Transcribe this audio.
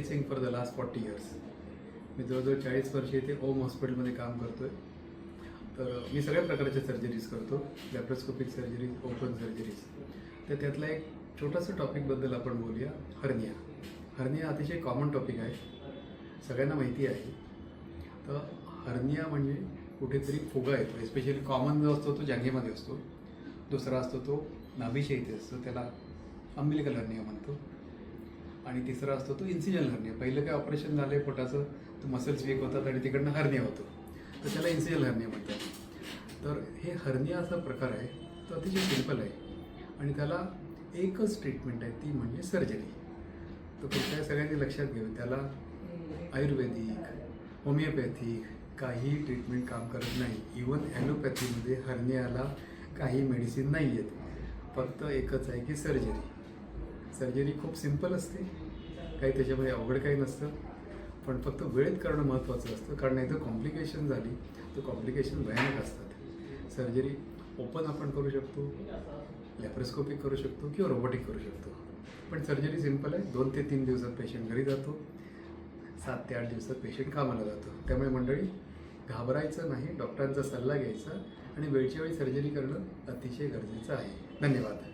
Practising for the last 40 years. मी जवळजवळ 40 वर्ष इथे ओम हॉस्पिटलमध्ये काम करतो आहे. तर मी सगळ्या प्रकारच्या सर्जरीज करतो, लॅप्रोस्कोपिक सर्जरीज, ओपन सर्जरीज. तर त्यातला एक छोटासा टॉपिकबद्दल आपण बोलूया, हर्निया. हर्निया अतिशय कॉमन टॉपिक आहे, सगळ्यांना माहिती आहे. तर हर्निया म्हणजे कुठेतरी फुगा येतो, एस्पेशली कॉमन जो असतो तो जांघेमध्ये असतो, दुसरा असतो तो नाभीच्या इथे असतो, त्याला अम्बिलिकल हर्निया म्हणतो, आणि तिसरा असतो तो इन्सिजनल हर्निया. पहिलं काय ऑपरेशन झालं आहे पोटाचं, तर मसल्स वीक होतात आणि तिकडनं हर्निया होतो, तर त्याला इन्सिजनल हर्निया म्हणतात. तर हे हर्निया असा प्रकार आहे, तो अतिशय सिंपल आहे आणि त्याला एकच ट्रीटमेंट आहे, ती म्हणजे सर्जरी. तर कृपया सगळ्यांनी लक्षात घेऊन, त्याला आयुर्वेदिक, होमिओपॅथिक काही ट्रीटमेंट काम करत नाही. इवन ॲलोपॅथीमध्ये हर्नियाला काही मेडिसिन नाही आहेत, फक्त एकच आहे की सर्जरी. सर्जरी खूप सिंपल असते, काही त्याच्यामध्ये अवघड काही नसतं, पण फक्त वेळेत करणं महत्त्वाचं असतं, कारण नाही तर कॉम्प्लिकेशन झाली तर कॉम्प्लिकेशन भयानक असतात. सर्जरी ओपन आपण करू शकतो, लॅप्रोस्कोपिक करू शकतो किंवा रोबोटिक करू शकतो, पण सर्जरी सिंपल आहे. 2 ते 3 दिवसात पेशंट घरी जातो, 7 ते 8 दिवसात पेशंट कामाला जातो. त्यामुळे मंडळी, घाबरायचं नाही, डॉक्टरांचा सल्ला घ्यायचा आणि वेळच्या वेळी सर्जरी करणं अतिशय गरजेचं आहे. धन्यवाद.